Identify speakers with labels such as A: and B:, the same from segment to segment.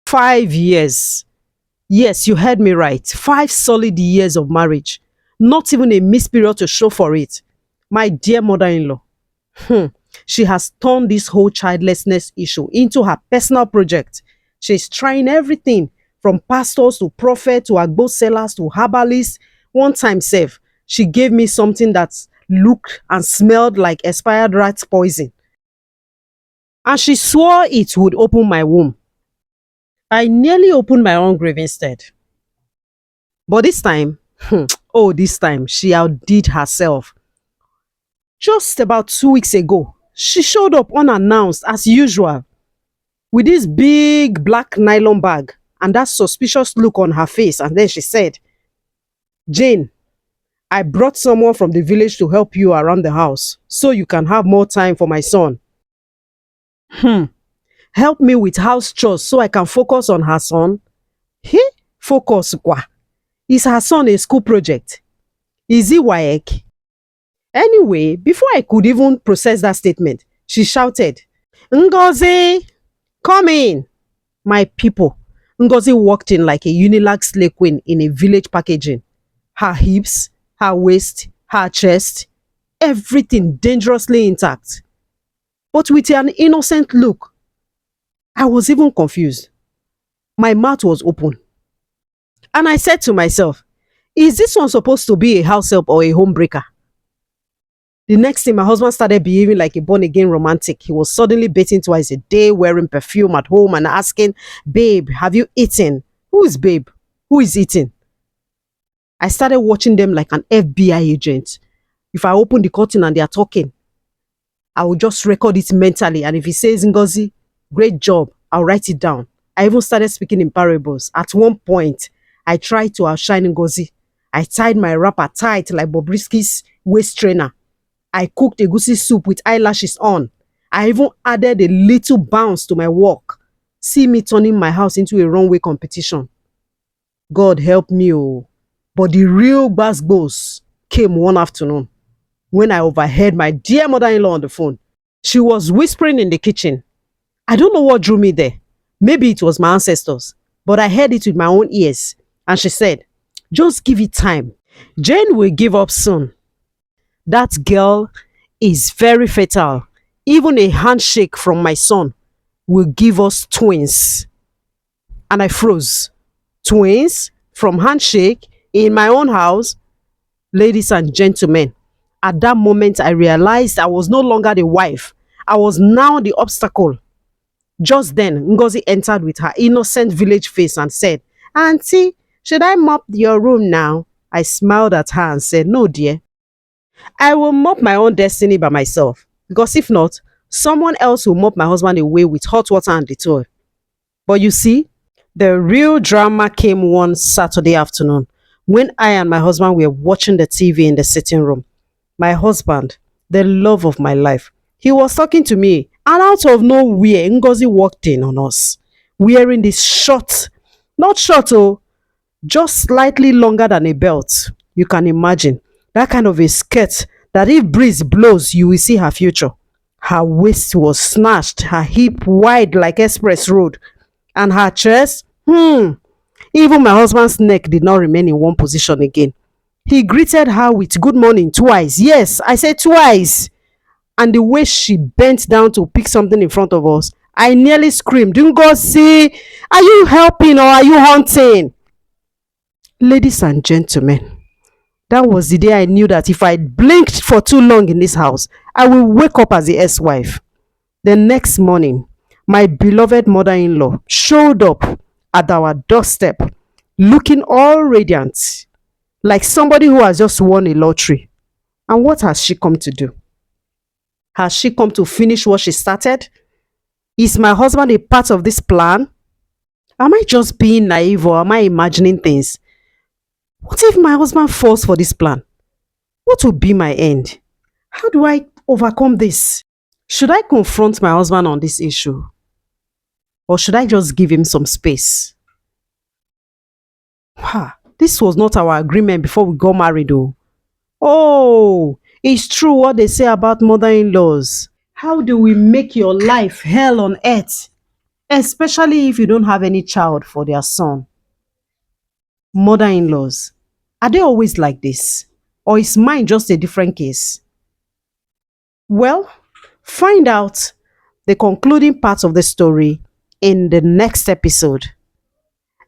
A: 5 years. Yes, you heard me right. 5 solid years of marriage. Not even a missed period to show for it. My dear mother-in-law, she has turned this whole childlessness issue into her personal project. She's trying everything from pastors to prophets to agbo sellers to herbalists. One time sef, she gave me something that looked and smelled like expired rat poison. And she swore it would open my womb. I nearly opened my own grave instead. But this time, this time, she outdid herself. Just about 2 weeks ago, she showed up unannounced as usual with this big black nylon bag and that suspicious look on her face. And then she said, Jane, I brought someone from the village to help you around the house so you can have more time for my son. Help me with house chores so I can focus on her son. Focus kwa. Is her son a school project? Is he WAEC? Anyway, before I could even process that statement, she shouted, Ngozi, come in. My people, Ngozi walked in like a Unilag slay queen in a village packaging. Her hips, her waist, her chest, everything dangerously intact. But with an innocent look. I was even confused. My mouth was open. And I said to myself, is this one supposed to be a house help or a home breaker? The next thing, my husband started behaving like a born-again romantic. He was suddenly bathing twice a day, wearing perfume at home and asking, babe, have you eaten? Who is babe? Who is eating? I started watching them like an FBI agent. If I open the curtain and they are talking, I will just record it mentally. And if he says, Ngozi, great job, I'll write it down. I even started speaking in parables. At one point, I tried to outshine Ngozi. I tied my wrapper tight like Bobrisky's waist trainer. I cooked egusi soup with eyelashes on. I even added a little bounce to my walk. See me turning my house into a runway competition. God help me, oh. But the real gbas came one afternoon when I overheard my dear mother-in-law on the phone. She was whispering in the kitchen. I don't know what drew me there. Maybe it was my ancestors, but I heard it with my own ears. And she said, just give it time. Jane will give up soon. That girl is very fertile. Even a handshake from my son will give us twins. And I froze. Twins? From handshake? In my own house? Ladies and gentlemen, at that moment I realized I was no longer the wife. I was now the obstacle. Just then, Ngozi entered with her innocent village face and said, Auntie, should I mop your room now? I smiled at her and said, no dear. I will mop my own destiny by myself. Because if not, someone else will mop my husband away with hot water and Dettol. But you see, the real drama came one Saturday afternoon when I and my husband were watching the TV in the sitting room. My husband, the love of my life, he was talking to me, and out of nowhere, Ngozi walked in on us, wearing this short, not short, just slightly longer than a belt. You can imagine that kind of a skirt that if breeze blows, you will see her future. Her waist was snatched, her hip wide like express road, and her chest, even my husband's neck did not remain in one position again. He greeted her with good morning twice. Yes, I said twice. And the way she bent down to pick something in front of us, I nearly screamed, Ngozi, are you helping or are you hunting? Ladies and gentlemen, that was the day I knew that if I blinked for too long in this house, I will wake up as the ex-wife. The next morning, my beloved mother-in-law showed up at our doorstep, looking all radiant, like somebody who has just won a lottery. And what has she come to do? Has she come to finish what she started? Is my husband a part of this plan? Am I just being naive or am I imagining things? What if my husband falls for this plan? What will be my end? How do I overcome this? Should I confront my husband on this issue? Or should I just give him some space? This was not our agreement before we got married though. Oh, it's true what they say about mother-in-laws. How do we make your life hell on earth? especially if you don't have any child for their son. Mother-in-laws, are they always like this? Or is mine just a different case? Well, find out the concluding part of the story in the next episode.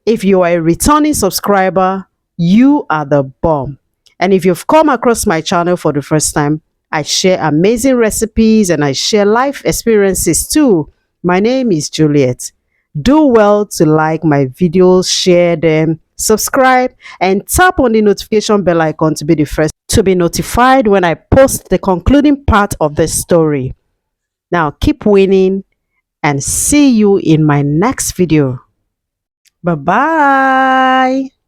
A: If you are a returning subscriber, you are the bomb. And if you've come across my channel for the first time, I share amazing recipes and I share life experiences too. My name is Juliet. Do well to like my videos, share them, subscribe, and tap on the notification bell icon to be the first to be notified when I post the concluding part of the story. Now keep winning and see you in my next video. Bye bye.